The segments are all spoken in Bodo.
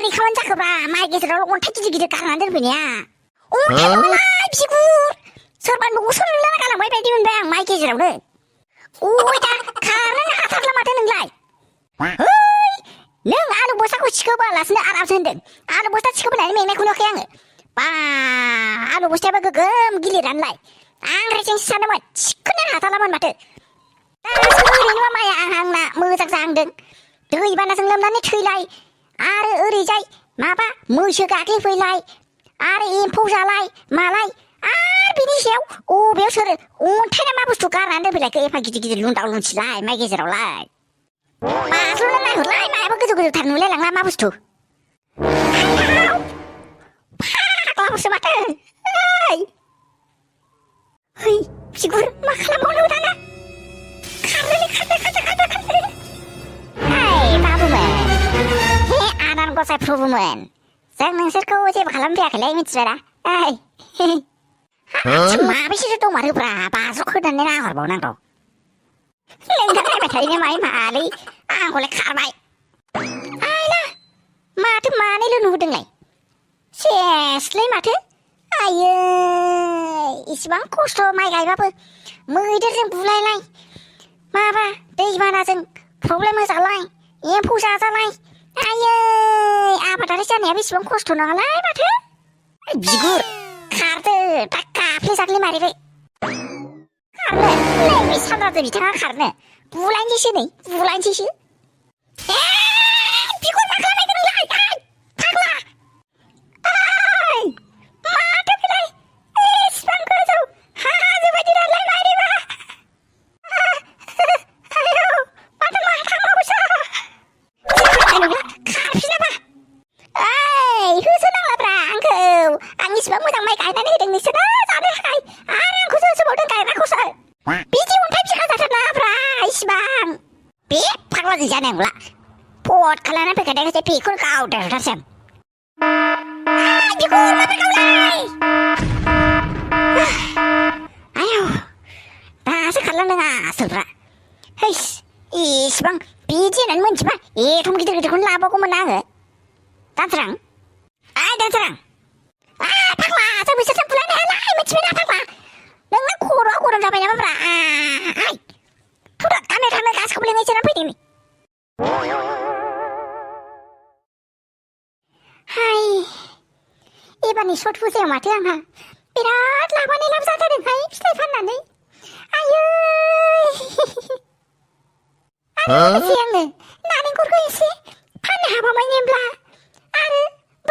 बोरै खामानि जाखोब्रा माइ गेजेराव अन्थाइ गिदिर गिदिर गारनानै दोनफैनाया अन्थाइ नङालाय बिगुर सोरबा न'आव सोलायना गालांबाय बायदि मोनबाय आं माइ गेजेरावनो ओइ दा खारनो हाथारला माथो नोंलाय है नों आलु बस्थाखौ थिखोबोआलासिनो आरामसो होनदों आलु बस्था थिखोबोनानै मेंनायखौ नुवाखै आङो बा आलु बस्थायाबो गोगोम गिलिरानोलाय आं रेजेंसो सानदोंमोन थिखोनो हाथारलामोन माथो दासो ओरैनो माइया आंना मोजां जाहांदों दैबानाजों लोमनानै थैलाय आरो ओरैजाय माबा मैसो गाग्लिफैलाय आरो एम्फौ जालाय मालाय आरो बिनि सायाव अबेयाव सोरो अन्थाइ ना मा बुस्थु गारनानै दोनफैलायखो एफा गिदिर गिदिर लुन्दाव लुन्थिलाय माइ गेजेरावलाय बाज्ल'ना नायहरलाय मायाबो गोजौ गोजौथार नुलायलांला मा बुस्थु फाग्लासो माथो है बिगुर मा खालामबावनो दाना खारनो हाय बाबुमोन हे आनान गसाइ प्रभुमोन जों नोंसोरखौ जेबो खालामफैयाखैलै मिथिबायना माबेसेसो दंमारोब्रा बाज्ल'खोदाननो नाहरबावनांगौ नोंथां नायबाय थायोनो मालै आंखौलाय खारबाय आयला माथो मानैल' नुदोंलाय सेसलै माथो आयै इसिबां खस्थ' माइ गायबाबो मैदेरजों बुलायलाय माबा दैबानाजों प्रब्लेम होजालाय एम्फौ जाजालाय आयै आबादारि जानाया बेसेबां खस्थ' नङालाय माथो बिगुर खारदो दा गाफ्लेजाग्लि मारिबाय खारनो नैबे सानराजों बिथाङा खारनो बुलायनोसैसो नै बुलायनोसैसो बिगुर मा खालामनायदों नोंलाय फाग्ला माथो बेलाय इसिबां गोजौ हाजो बायदि नालाय मारिबा आयौ माथो मा थांबावोसो खारफिनाबा होसोनांलाब्रा आंखौ आं इसिबां मोजां माइ गायनानै होदों नोंसोरो जानो थाखाय आरो आंखौसो होसोबावदों गायग्राखौसो बिदि अन्थाइ बिखा जाथारनाङाब्रा इसिबां बे फाग्लाजों जानाय नंला पट खालामनानै फैखानायखायसो बेखौनो गावदेरथारसै बिगुर माबा गावलाय आयौ दासो खारलांदों आसोलफ्रा हैस इसिबां बिदि होननानै मोनथिबा एथम गिदिर गिदिरखौनो लाबावगौमोन आङो दानसोरां दानसोरां फाग्ला जों बिसोरजों बुलायनो हायालाय मिथिबायना फाग्ला नोंना खर'आ गरम जाबाय नामाब्रा थुदो थांनो गासिखौबो लिंहैसोना फैदों नै हाय एबारनि सट फुजायाव माथो आंहा बिराद लाबानो लाब जाथारदोंहाय फिथाइ फाननानै आयै आंनो आंनो नारेंखलखौ एसे फाननो हाबावबायमोनब्ला आरो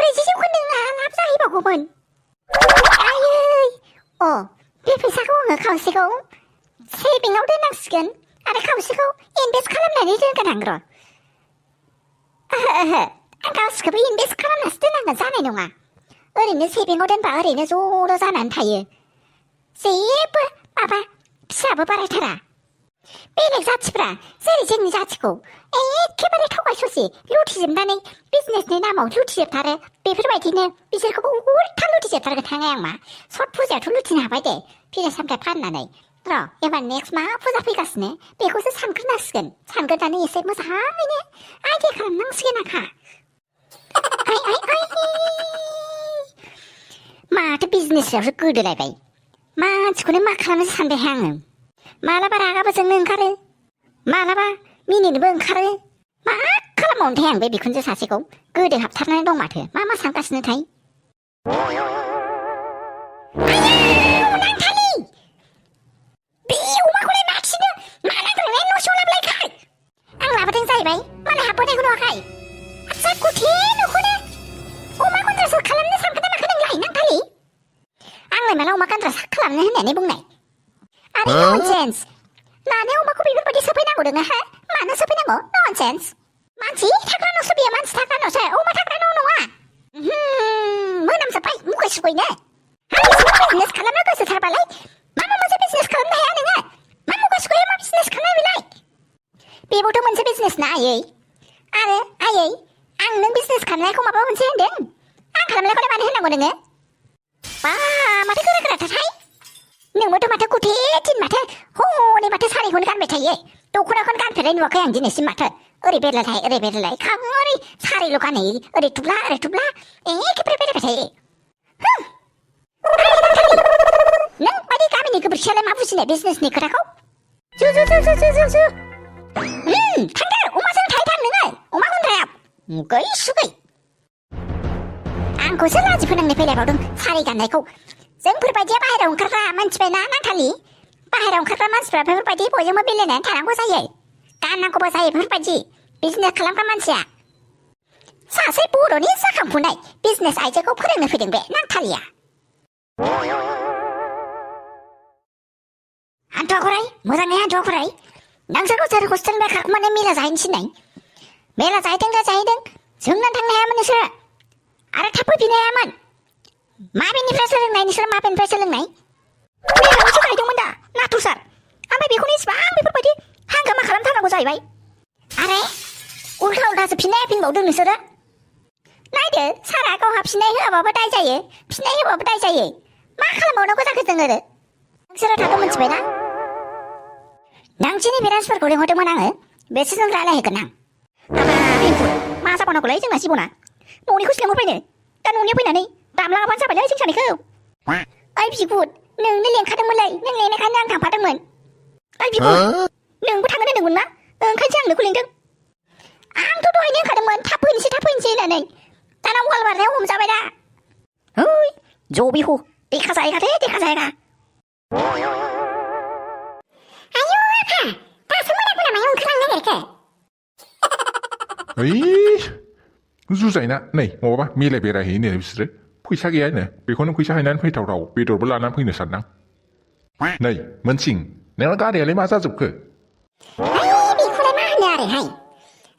40 जौखोन्दो लाब जाहैबावगौमोन आयै बे फैसाखौ आङो खावसेखौ सेभिंआव दोननांसिगोन आरो खावसेखौ इनभेस्ट खालामनानै दोनगोन आं र' आं गासिखौबो इनभेस्ट खालामनासो दोननांगोन जानाय नङा ओरैनो सेभिंआव दोनबा ओरैनो ज' जानानै थायो जेबो माबा फिसाबो बारायथारा बेलेग जाथिफ्रा जेरै जोंनि जाथिखौ एखेबारे थगाय ससे लुथिजोबनानै बिजनेसनि नामाव लुथिजोबथारो बेफोरबायदिनो बिसोरखौबो उल्था लुथिजोबथारगोन आं मा सट फुजायावथ' लुथिनो हाबाय दे फिथाइ सामथाइ फाननानै र' एबार नेक्स्ट मा फुजा फैगासिनो बेखौसो सानग्रोनांसिगोन सानग्रोनानै एसे मोजाङैनो आइडिया खालामनांसिगोन आंहा माथो बिजनेसआवसो गोदोलायबाय मानसिखौनो मा खालामनोसो सानबाय आङो मालाबा रागाबो जोंनो ओंखारो मालाबा मिनिनोबो ओंखारो मा खालामबावनोथाय आं बे बिखुनजो सासेखौ गोदो हाबथारनानै दं माथो मा सानगासिनोथाय नांथालि बे अमाखौलाय माखिनो मा नांद्रायनाय न' सिङाव लाबोलायखाय आं लाबोदों जाहैबाय मालाय हाबबोनायखौ नुवाखै आदसा गुथे न'खौनो अमा गन्द्रासो खालामनो सानखोना माखो नोंलाय नांथालि आंलाय माला अमा गन्द्रा खालामनो होननानै बुंनाय आरो ननसेन्स लानाय अमाखौ बेफोरबायदि सोफैनांगौ नोङो मानो सोफैनांगौ ननसेन्स मानसि थाग्रा न'सो बेयो मानसि थाग्रा न'सो अमा थाग्रा न' नङा मोनामजोब्बाय मुगै सुगैनो बिजनेस खालामनो गोसोथारबालाय मा मोनसे बिजनेस खालामनो हाया नोङो मा मुगै सुगैयो मा बिजनेस खालामनाय बेलाय बेबोथ' मोनसे बिजनेस ना आयै आरो आयै आं नों बिजनेस खालामनायखौ माबा मोनसे होनदों आं खालामनायखौलाय मानो होनांगौ नोङो बा माथो गोरा गोराथारहाय नोंबोथ' माथो गुथे दिन माथो हनै माथो सारिखौनो गानबाय थायो दख'नाखौनो गानफेरनाय नुवाखै आं दिनैसिम माथो ओरै बेरलायलाय ओरै बेरलायलाय खाङो ओरै सारिल' गानै ओरै थुब्ला एखेबारे बेरायबाय थायो नों बायदि गामिनि गोबोरखियालाय मा बुजिनाय बिजनेसनि खोथाखौ जु थांदो अमाजों थां नोङो अमा गुन्द्राया मुगै सुगै आंखौसो लाजि फोनांनो फैलायबावदों सारि गाननायखौ जोंफोरबायदिया बाहेरायाव ओंखारग्रा मानसिबायना नांथालि बाहेरायाव ओंखारग्रा मानसिफ्रा बेफोरबायदि बयजोंबो मिलायनानै थानांगौ जायो गाननांगौबो जायो बेफोरबायदि बिजनेस खालामग्रा मानसिया सासे बर'नि जाखांफुनाय बिजनेस आइजोखौ फोरोंनो फैदों बे नांथालिया हान्थुआखराय मोजाङै हान्थुआखराय नोंसोरखौ सोर हस्टेल खारखुमानो मेला जाहैनो थिननाय मेला जाहैदों जोंनानै थांनो हायामोन नोंसोरो आरो थाब फैफिननो हायामोन माबेनिफ्राय सोलोंनाय नोंसोर माबेनिफ्राय सोलोंनाय मेलायावसो गायदोंमोन दा नाथुर सार ओमफ्राय बेखौनो इसिबां बेफोरबायदि हांगामा खालामथारनांगौ जाहैबाय आरो उल्थासो फिनबावदों नोंसोरो नायदो सारा गावहा फिननाय होआबाबो दाय जायो फिननाय होबाबो दाय जायो मा खालामबावनांगौ जाखो जोङो नोंसोरो थाबो मिथिबायना नोंसिनि पेरेन्टसफोरखौ लिंहरदोंमोन आङो बेसोरजों रायलायहोगोन आं मा जाबावनांगौलाय जोंना जिबना न'निखौसो लिंहरबायनो दा न'नियाव फैनानै दामलाङाबानो जाबायलै जों सानैखौ ओइ बिगुर नोंनो लेंखादोंमोनलै नों लेंनायखायनो आं थांफादोंमोन ओइ बिगुर नोंबो थांनो होनदोंमोन ना ओंखायनोसो आं नोंखौ लिंदों आंथ' दहायनो होनखादोंमोन थाब फैनोसै होननानै दाना वाल बारनायाव हमजाबाय दा ओइ ज' बिहु देखा जायगा आयौ आफा दासो मोनाखौ नामायाव ओंखारलांनो नागिरखो ओइ जुजायना नै माबा मेलाय बेरायहैनो बिसोरो फैसा गैयानो बेखौनो फैसा हैनानै फैथावथाव बेदरबो लानानै फैनो सानदां नै मोनसिं नोंना गारियालाय मा जाजोबखो बेखौलाय मा होनो आरोहाय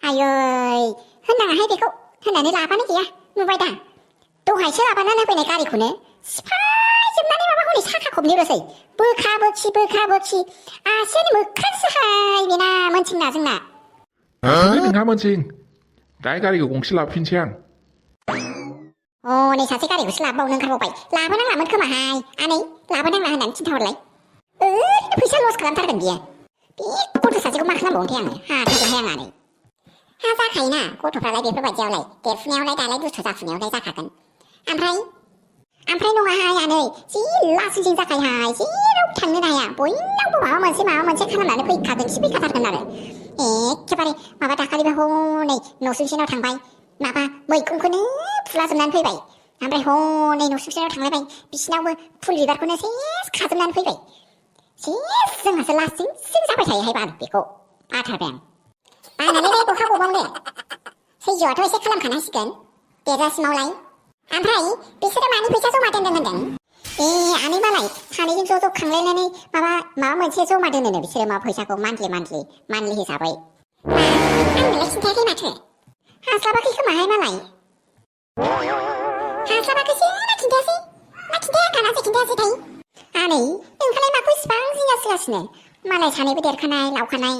आयै होननाङाहाय बेखौ होननानै लाबानो गैया नुबाय दा दहायसो लाबानानै होफैनाय गारिखौनो सिफायजोबनानै माबा हनै साखा खबनैल'सै बोखा बोखि आसेनि मोख्रासोहाय बेना मोनसिंना जोंना नोंहा मोनसिं दाय गारिखौ गंसे लाबोफिनसै आं नै सासे गारिखौसो लाबोबावनो ओंखारबावबाय लाबोनांलामोन खोमाहाय आनै लाबोनांला होननानै खिन्थाहरलाय ओरैनो फैसा लस खालामथारगोन बियो बे गथ' सासेखौ मा खालामबावनोथाय आङो हाथारलाहाय आं आनै जाखायोना गथ'फ्रालाय बेफोरबायदियावलाय देरफुनायावलाय दालाय दुस्थ' जाफुनायावलाय जाखागोन ओमफ्राय नङाहाय आनै जि लासिंसिं जाखायोहाय जेरावबो थांनोनो हाया बयनावबो माबा मोनसे खालामनानै फैखाथारगोन आरो एखेबारे माबा दाखालिबो हनै न'सुंसेनाव थांबाय माबा मैगंखौनो फुलाजोबनानै फैबाय ओमफ्राय हनै न'सुंसेनाव थांलायबाय बिसिनावबो फुल बिबारखौनो सेस खाजोबनानै फैबाय सेस जोंहासो लास्टिं जाबाय थायोहाय बाल बेखौ बाथारबाय आं बानानै बहा गबावनो सैजोआथ' एसे खालामखानांसिगोन देरजासिमावलाय ओमफ्राय बिसोरो मानि फैसा जमा दोनदों होनदों आनै मालाय सानैजों ज' खांलायनानै माबा मोनसे जमा दोनो बिसोरो मा फैसाखौ मान्थलि हिसाबै आंनोलाय खिन्थायाखै माथो हास्लाबाखै खोमाहाय मालाय हास्लाबाखैसो ना खिन्थायासै थाय आनै नोंखालाय माखौ इसिबां जिंगासिगासिनो मालाय सानैबो देरखानाय लावखानाय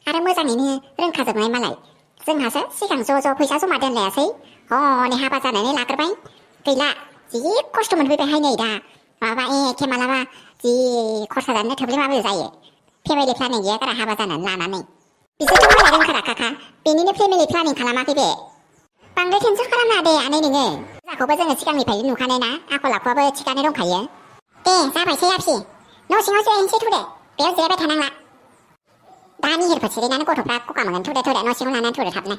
आरो मोजाङैनो रोंखाजोबनाय मालाय जोंहासो सिगां ज' फैसा जमा दोनलायासै हनै हाबा जानानै लाग्रोबाय गैला जि खस्थ' मोनफैबायहाय नै दा माबा एखे मालाबा जि खरसा जानो थोब्ले माब्ले जायो फेमिलि प्लानिं गैया गारा हाबा जानानै लानानै बिसोरथ' मालाय रोंखाराखाखा बेनिनो फेमिलि प्लानिं खालामाखै बे बांद्राय टेनसन खालामनाङा दे आनै नोङो फुजाखौबो जोङो सिगांनिफ्रायनो नुखानाय ना आखल आखुआबो थिगानो दंखायो दे जाबायसै आफि न' सिङाव जिरायनोसै थौदो बेयाव जिरायबाय थानांला दा निहिरफोर सिरिनानै गथ'फ्रा गगा मोनगोन थौदो न' सिङाव लानानै थौदो थाबनो